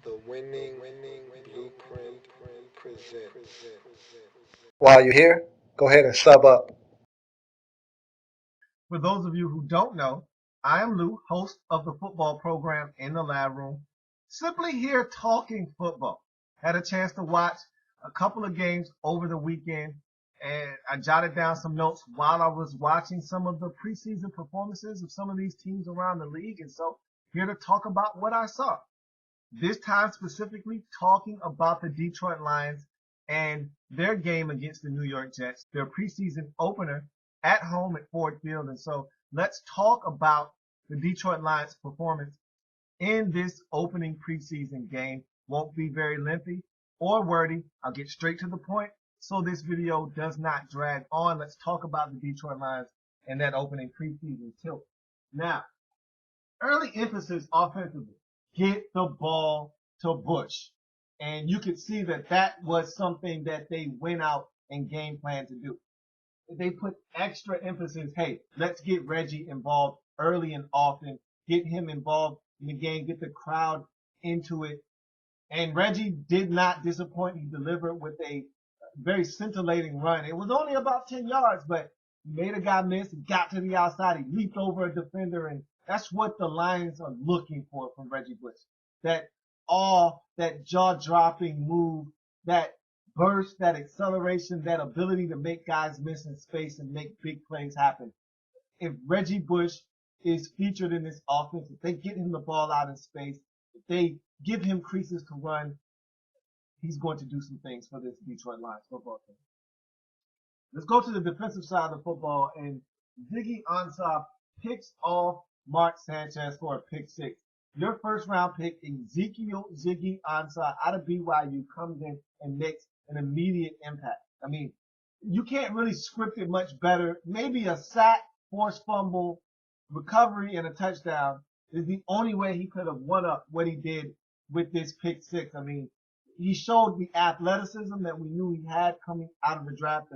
The winning blueprint presents. While you're here, go ahead and sub up. For those of you who don't know, I am Lou, host of the football program in the lab room. Simply here talking football. Had a chance to watch a couple of games over the weekend, and I jotted down some notes while I was watching some of the preseason performances of some of these teams around the league. And so here to talk about what I saw. This time specifically talking about the Detroit Lions and their game against the New York Jets, their preseason opener at home at Ford Field. And so let's talk about the Detroit Lions performance in this opening preseason game. Won't be very lengthy or wordy. I'll get straight to the point so this video does not drag on. Let's talk about the Detroit Lions and that opening preseason tilt. Now, early emphasis offensively. Get the ball to Bush. And you could see that that was something that they went out and game plan to do. They put extra emphasis, hey, let's get Reggie involved early and often, get him involved in the game, get the crowd into it. And Reggie did not disappoint. He delivered with a very scintillating run. It was only about 10 yards, but he made a guy miss. He got to the outside. He leaped over a defender, and that's what the Lions are looking for from Reggie Bush. That that jaw-dropping move, that burst, that acceleration, that ability to make guys miss in space and make big plays happen. If Reggie Bush is featured in this offense, if they get him the ball out in space, if they give him creases to run, he's going to do some things for this Detroit Lions football team. Let's go to the defensive side of the football, and Ziggy Ansah picks off Mark Sanchez for a pick six. Your first round pick, Ezekiel Ziggy Ansah out of BYU, comes in and makes an immediate impact. I mean, you can't really script it much better. Maybe a sack, forced fumble, recovery, and a touchdown is the only way he could have won up what he did with this pick six. I mean, he showed the athleticism that we knew he had coming out of the draft.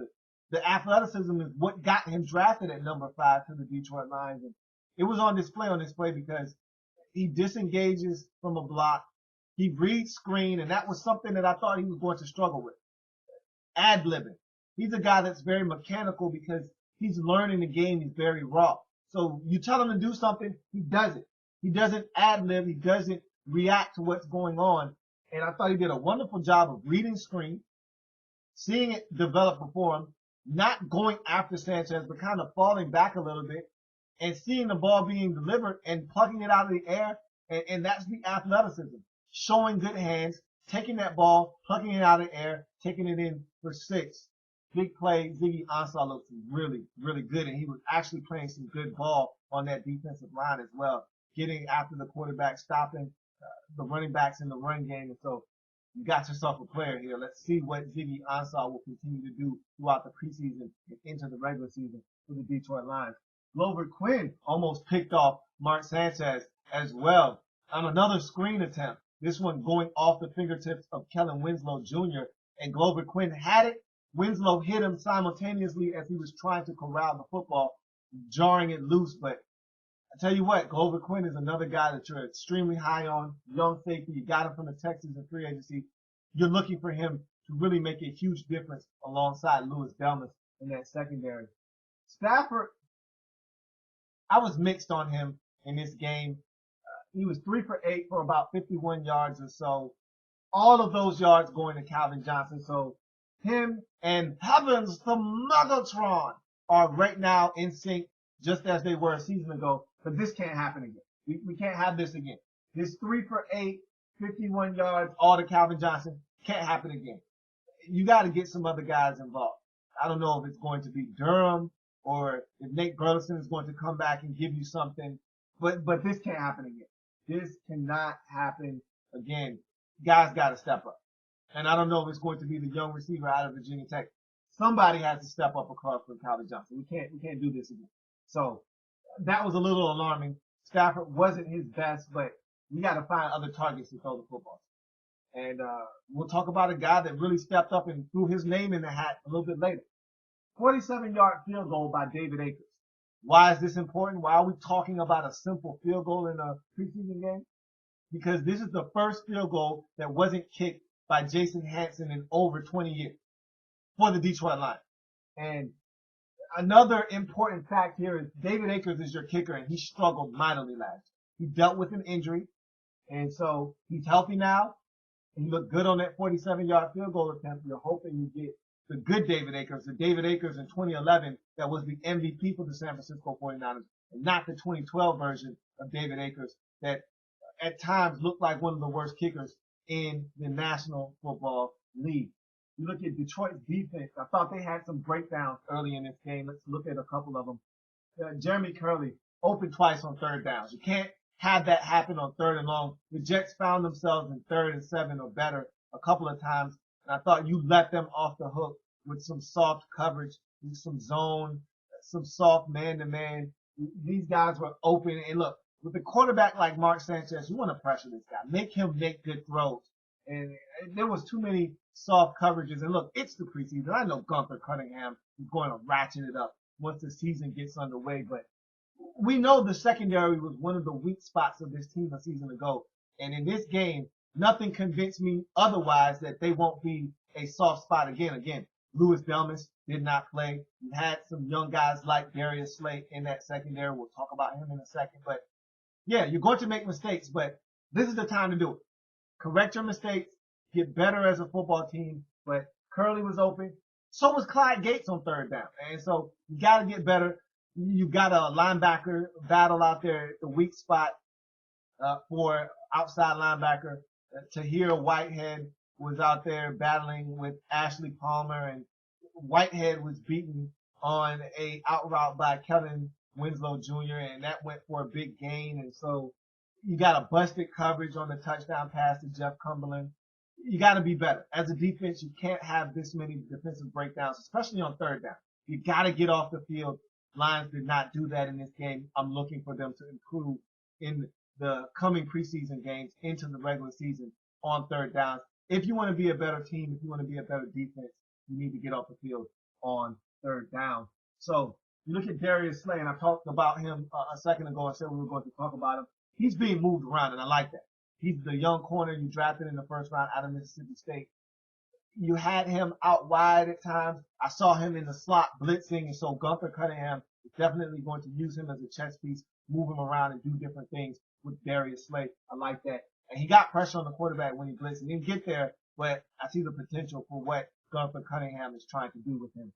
The athleticism is what got him drafted at number 5 to the Detroit Lions. And it was on display because he disengages from a block. He reads screen, and that was something that I thought he was going to struggle with. Ad-libbing. He's a guy that's very mechanical because he's learning the game. He's very raw. So you tell him to do something, he does it. He doesn't ad-lib. He doesn't react to what's going on. And I thought he did a wonderful job of reading screen, seeing it develop before him, not going after Sanchez, but kind of falling back a little bit and seeing the ball being delivered and plucking it out of the air. And that's the athleticism. Showing good hands, taking that ball, plucking it out of the air, taking it in for 6. Big play. Ziggy Ansah looks really, really good. And he was actually playing some good ball on that defensive line as well. Getting after the quarterback, stopping the running backs in the run game. And so you got yourself a player here. Let's see what Ziggy Ansah will continue to do throughout the preseason and into the regular season for the Detroit Lions. Glover Quinn almost picked off Mark Sanchez as well on another screen attempt. This one going off the fingertips of Kellen Winslow Jr. And Glover Quinn had it. Winslow hit him simultaneously as he was trying to corral the football, jarring it loose. But I tell you what, Glover Quinn is another guy that you're extremely high on. Young safety. You got him from the Texans in free agency. You're looking for him to really make a huge difference alongside Louis Delmas in that secondary. Stafford, I was mixed on him in this game. He was 3 for 8 for about 51 yards or so. All of those yards going to Calvin Johnson. So him and Heavens, the Megatron, are right now in sync just as they were a season ago. But this can't happen again. We can't have this again. This 3 for 8, 51 yards, all to Calvin Johnson, can't happen again. You got to get some other guys involved. I don't know if it's going to be Durham or if Nate Burleson is going to come back and give you something. But this can't happen again. This cannot happen again. Guys got to step up. And I don't know if it's going to be the young receiver out of Virginia Tech. Somebody has to step up across from Calvin Johnson. We can't do this again. So that was a little alarming. Stafford wasn't his best, but we got to find other targets to throw the football. And we'll talk about a guy that really stepped up and threw his name in the hat a little bit later. 47-yard field goal by David Akers. Why is this important? Why are we talking about a simple field goal in a preseason game? because this is the first field goal that wasn't kicked by Jason Hanson in over 20 years for the Detroit Lions. And another important fact here is David Akers is your kicker, and he struggled mightily last year. He dealt with an injury, and so he's healthy now. He looked good on that 47-yard field goal attempt. You're hoping you get the good David Akers, the David Akers in 2011 that was the MVP for the San Francisco 49ers, and not the 2012 version of David Akers that at times looked like one of the worst kickers in the National Football League. You look at Detroit's defense. I thought they had some breakdowns early in this game. Let's look at a couple of them. Jeremy Curley opened twice on third downs. You can't have that happen on third and long. The Jets found themselves in 3rd and 7 or better a couple of times, and I thought you let them off the hook with some soft coverage, with some zone, some soft man-to-man. These guys were open, and look, with a quarterback like Mark Sanchez, you want to pressure this guy, make him make good throws. And there was too many soft coverages. And look, it's the preseason. I know Gunther Cunningham is going to ratchet it up once the season gets underway, but we know the secondary was one of the weak spots of this team a season ago. And in this game, nothing convinced me otherwise that they won't be a soft spot again. Again, Louis Delmas did not play. You had some young guys like Darius Slay in that secondary. We'll talk about him in a second. But yeah, you're going to make mistakes, but this is the time to do it. Correct your mistakes, get better as a football team. But Curley was open. So was Clyde Gates on third down. And so you got to get better. You got a linebacker battle out there at the weak spot for outside linebacker. Tahir Whitehead was out there battling with Ashley Palmer, and Whitehead was beaten on a out route by Kevin Winslow Jr., and that went for a big gain. And so you got a busted coverage on the touchdown pass to Jeff Cumberland. You got to be better. As a defense, you can't have this many defensive breakdowns, especially on third down. You got to get off the field. Lions did not do that in this game. I'm looking for them to improve in the coming preseason games into the regular season on third downs. If you want to be a better team, if you want to be a better defense, you need to get off the field on third down. So you look at Darius Slay, and I talked about him a second ago. I said we were going to talk about him. He's being moved around, and I like that. He's the young corner you drafted in the first round out of Mississippi State. You had him out wide at times. I saw him in the slot blitzing, and so Gunther Cunningham is definitely going to use him as a chess piece, move him around and do different things with Darius Slay. I like that. And he got pressure on the quarterback when he blitzed. He didn't get there, but I see the potential for what Gunther Cunningham is trying to do with him.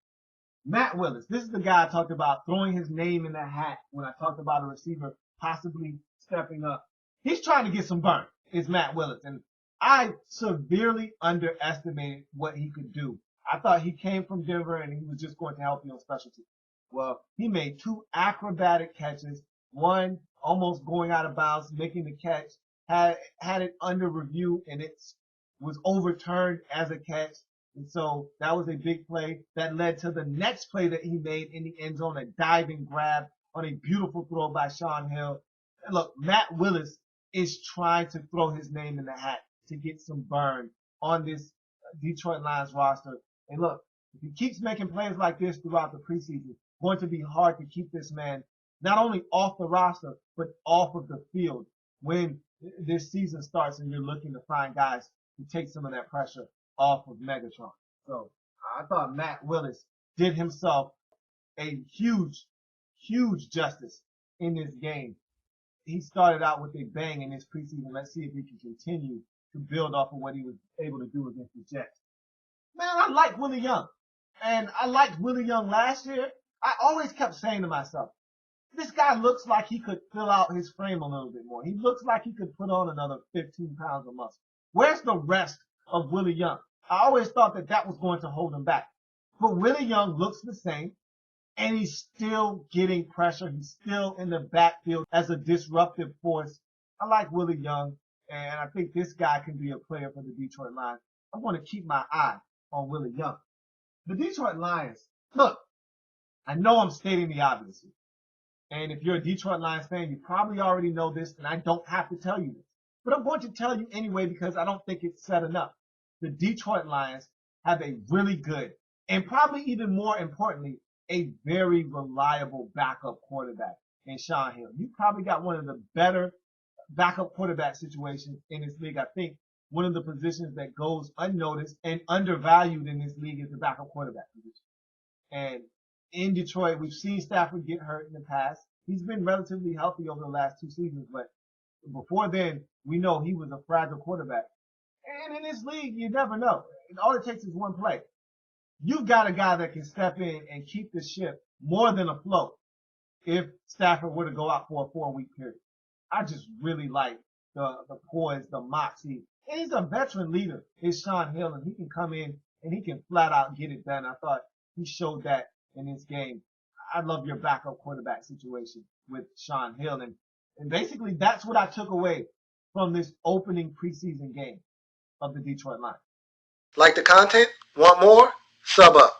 Matt Willis, this is the guy I talked about throwing his name in the hat when I talked about a receiver possibly stepping up. He's trying to get some burn, is Matt Willis. And I severely underestimated what he could do. I thought he came from Denver and he was just going to help you on special teams. Well, he made 2 acrobatic catches, one almost going out of bounds, making the catch, had it under review, and it was overturned as a catch. And so that was a big play that led to the next play that he made in the end zone, a diving grab on a beautiful throw by Sean Hill. And look, Matt Willis is trying to throw his name in the hat to get some burn on this Detroit Lions roster. And look, if he keeps making plays like this throughout the preseason, it's going to be hard to keep this man not only off the roster, but off of the field when this season starts and you're looking to find guys to take some of that pressure off of Megatron. So I thought Matt Willis did himself a huge, huge justice in this game. He started out with a bang in this preseason. Let's see if he can continue to build off of what he was able to do against the Jets. Man, I like Willie Young. And I liked Willie Young last year. I always kept saying to myself, this guy looks like he could fill out his frame a little bit more. He looks like he could put on another 15 pounds of muscle. Where's the rest of Willie Young? I always thought that was going to hold him back. But Willie Young looks the same, and he's still getting pressure. He's still in the backfield as a disruptive force. I like Willie Young, and I think this guy can be a player for the Detroit Lions. I want to keep my eye on Willie Young. The Detroit Lions, look, I know I'm stating the obvious here. And if you're a Detroit Lions fan, you probably already know this, and I don't have to tell you this. But I'm going to tell you anyway because I don't think it's said enough. The Detroit Lions have a really good, and probably even more importantly, a very reliable backup quarterback in Sean Hill. You probably got one of the better backup quarterback situations in this league. I think one of the positions that goes unnoticed and undervalued in this league is the backup quarterback position. And in Detroit, we've seen Stafford get hurt in the past. He's been relatively healthy over the last 2 seasons, but before then, we know he was a fragile quarterback. And in this league, you never know. And all it takes is one play. You've got a guy that can step in and keep the ship more than afloat if Stafford were to go out for a 4-week period. I just really like the poise, the moxie. And he's a veteran leader. It's Sean Hill, and he can come in and he can flat out get it done. I thought he showed that in this game. I love your backup quarterback situation with Sean Hill. And basically, that's what I took away from this opening preseason game of the Detroit Lions. Like the content? Want more? Sub up.